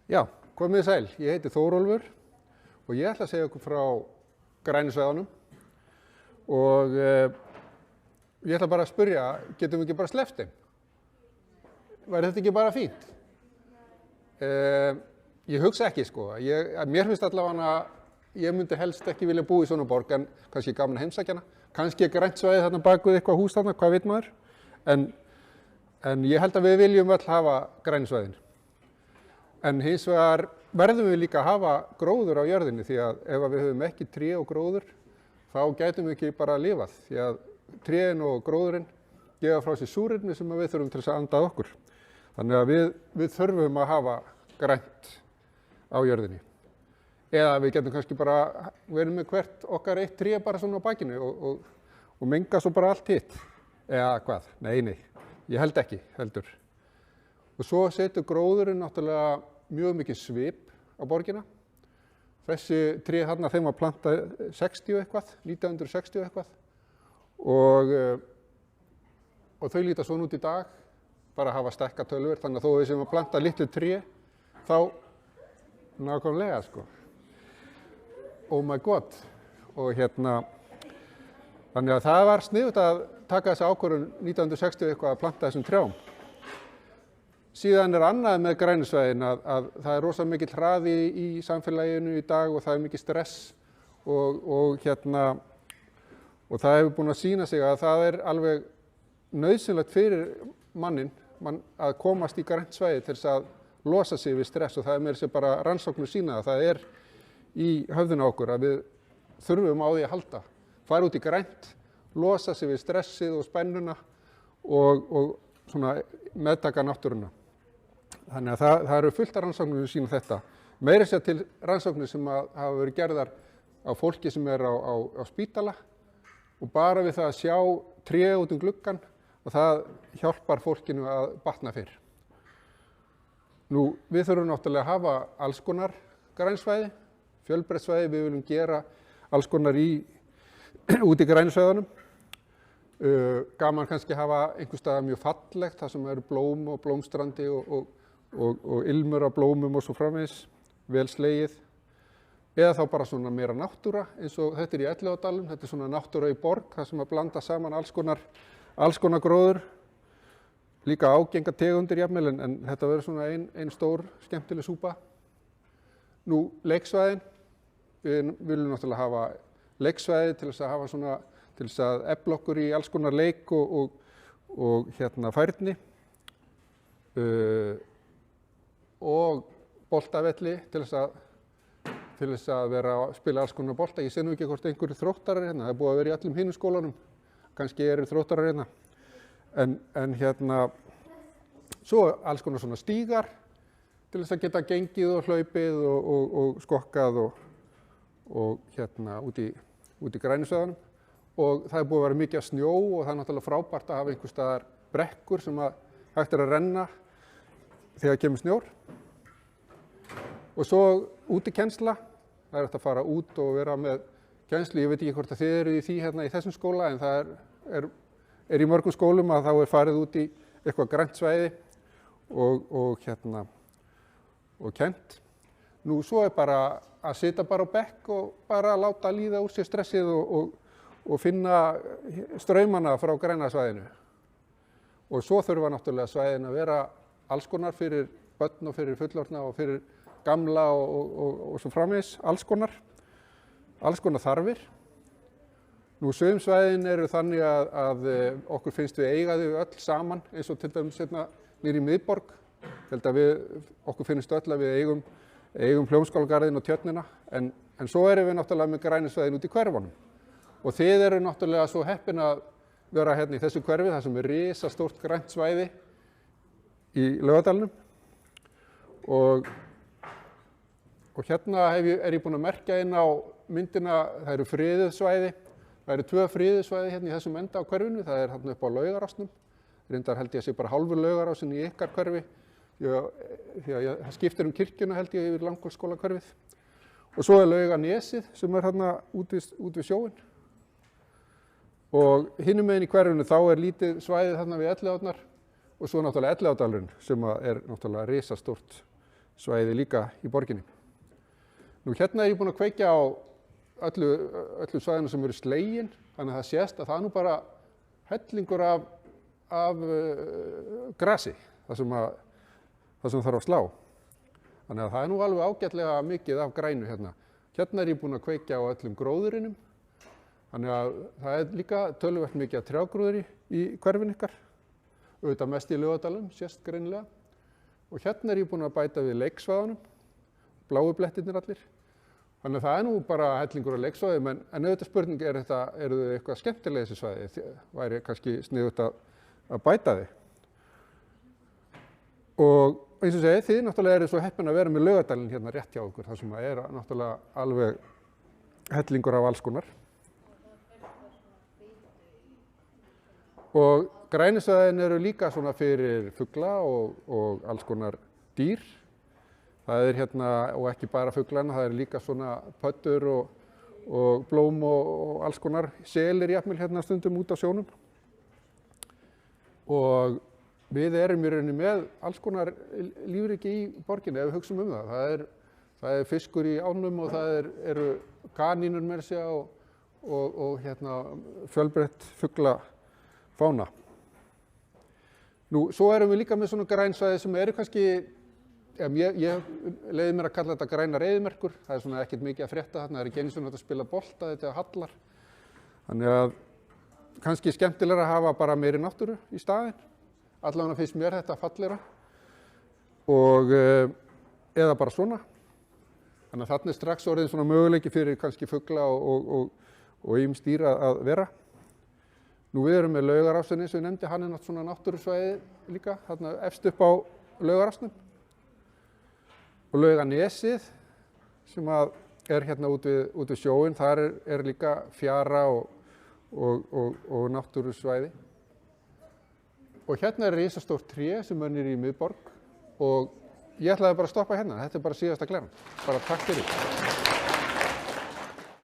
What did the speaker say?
Já, komið þið sæl. Ég heiti Þórólfur og ég ætla að segja ykkur frá grænu svæðunum og ég ætla bara að spyrja, getum við ekki bara sleppt þeim? Væri þetta ekki bara fínt? Ég hugsa ekki sko. Mér finnst allavega að ég myndi helst ekki vilja búa í svona borg en kannski gaman að heimsækja hana. Kannski grænt svæði þarna bak við eitthvað hús þarna, hvað veit maður? En ég held að við viljum öll hafa grænu svæðin. En hins vegar verðum við líka að hafa gróður á jörðinni því að ef við höfum ekki tré og gróður þá gætum við ekki bara lifað því að trén og gróðurinn gefa frá sér súrefni sem við þurfum til þess að anda að okkur. Þannig að við þurfum að hafa grænt á jörðinni. Eða við getum kannski bara verið með hvert okkar eitt tré bara svona á bakinu og menga svo bara allt hitt. Eða hvað? Nei, ég held ekki, heldur. Og svo setur gróðurinn náttúrulega mjög mikið svip á borgina. Þessi tré þarna þeim var plantað 1960 eitthvað. Og þau líta svona út í dag, bara að hafa stækkað tölvur. Þannig að þó við sem að planta litlu tré, þá nákvæmlega sko. Oh my god. Og þannig að það var sniðugt að taka þessa ákvörðun 1960 eitthvað að planta þessum trjám. Síðan annað með grænusvæðin að það er rosa mikill hraði í samfélaginu í dag og það er mikið stress og það hefur búin að sýna sig að það er alveg nauðsynlegt fyrir mannin að komast í grænt svæði til þess að losa sig við stress og það er meira sem bara rannsóknir sýna að það er í höfðinu okkur að við þurfum á því að halda. Fara út í grænt, losa sig við stressið og spennuna og svona meðtaka náttúruna. Þannig að það eru fullt af rannsóknir sem sýna þetta. Meira sér til rannsóknir sem hafa verið gerðar á fólki sem er á spítala og bara við það að sjá tré út gluggann og það hjálpar fólkinu að batna fyrr. Nú, við þurfum náttúrulega að hafa alls konar grænsvæði, fjölbreytt svæði, við viljum gera alls konar út í grænusvæðunum. Gaman kannski hafa einhvers staðar mjög fallegt, þar sem eru blóm og blómstrandi og ilmur af blómum og svo framvegis, vel slegið. Eða þá bara svona meira náttúra, eins og þetta í Elliðaárdalnum, þetta svona náttúra í borg, þar sem að blanda saman alls konar gróður, líka ágenga tegundir jafnvel, en þetta verður svona ein stór skemmtileg súpa. Nú, leiksvæðin, við viljum náttúrulega hafa leiksvæði til þess að hafa svona til þess að efla okkur í alls konar leik og færni og boltavelli til þess að vera að spila alls konar bolta. Ég sé nú ekki hvort einhverju þróttarar hérna, það er búið að vera í öllum hinum skólanum, kannski eru þróttarar hérna. En svo alls konar svona stígar til þess að geta gengið og hlaupið og skokkað og út í grænusvæðunum. Og það er búið að vera mikið af snjó og það er náttúrulega frábært að hafa einhvers staðar brekkur sem hægt er að renna þegar kemur snjór. Og svo útikennsla, það er hægt að fara út og vera með kennslu. Ég veit ekki hvort að þið eru í því hérna í þessum skóla en það er í mörgum skólum að þá er farið út í eitthvað grænt svæði og kennt. Nú svo er bara að sitja bara á bekk og bara láta líða úr sér stressið og finna straumana frá græna svæðinu. Og svo þurfa náttúrulega svæðin að vera alls konar fyrir börn og fyrir fullorðna og fyrir gamla og svo framvegis, alls konar þarfir. Nú sum svæðin eru þannig að okkur finnst við eiga þau öll saman eins og til dæmis niður í miðborg. Okkur finnst öll að við eigum Hljómskálagarðinn og Tjörnina en svo erum við náttúrulega með grænu svæðin út í hverfunum. Og þið eru náttúrulega svo heppin að vera hérna í þessu hverfi, það sem er risastórt grænt svæði í Laugardalnum. Og hérna er ég búinn að merkja inn á myndina, það eru friðuð svæði. Það eru 2 friðuð svæði hérna í þessum enda á hverfinu, það er hérna upp á Laugarásnum. Reyndar held ég að sé bara hálfur Laugarásin í ykkar hverfi, því að það skiptir kirkjuna held ég yfir Langholtsskólahverfið. Og svo er Laugarnesið sem er hérna út við sjóinn. Og hinum megin í hverfinu þá er lítið svæðið þarna við Elliðaárnar og svo náttúrulega Elliðaárdalurinn sem er náttúrulega risastórt svæði líka í borginni. Nú hérna er ég búinn að kveikja á öllu svæðinu sem eru slegin, þannig að það sést að það er nú bara hellingur af grasi, það sem þarf að slá. Þannig að það er nú alveg ágætlega mikið af grænu hérna. Hérna er ég búinn að kveikja á öllum gróðurinum, þannig að það er líka töluvert mikið af trjágróðri í hverfinu ykkar, auðvitað mest í Laugardalnum, sést greinilega. Og hérna er ég búinn að bæta við leiksvæðunum, bláu blettirnir allir. Þannig að það er nú bara hellingur á leiksvæðum, en auðvitað spurning eru þau eitthvað skemmtilega þessi svæði, væri kannski sniðugt að bæta þið. Og eins og segi, þið náttúrulega eru svo heppin að vera með Laugardalinn hérna rétt hjá okkur, þar sem er náttúrulega alveg hellingur af alls konar. Og grænisvæðin eru líka svona fyrir fugla og alls konar dýr. Það er hérna, og ekki bara fuglana, það er líka svona pöddur og blóm og alls konar selir jafnvel hérna stundum út á sjónum. Og við erum í rauninni með alls konar lífríki í borginni ef við hugsum það. Það er fiskur í ánum og það eru kanínur meira að segja og hérna fjölbreytt fuglafána. Nú, svo erum við líka með svona grænsvæði sem eru kannski, ég leiði mér að kalla þetta grænar eyðimerkur. Það er svona ekkert mikið að frétta þarna, það er ekki einu svona að spila bolta, þetta er hallar. Þannig að kannski skemmtilegra að hafa bara meiri náttúru í staðinn. Allavega finnst mér þetta fallegra. Eða bara svona. Þannig að þarna er strax orðin svona möguleiki fyrir kannski fugla og ýmis dýr að vera. Nú við erum með Laugarásin eins og ég nefndi, hann er svona náttúrusvæði líka, þarna efst upp á Laugarásnum. Og Laugarnesið sem er hérna út við sjóinn, þar er líka fjara og náttúrusvæði. Og hérna er risastórt tré sem er niðri í miðborg og ég ætlaði bara að stoppa hérna, þetta er bara síðasta gleran. Bara takk fyrir.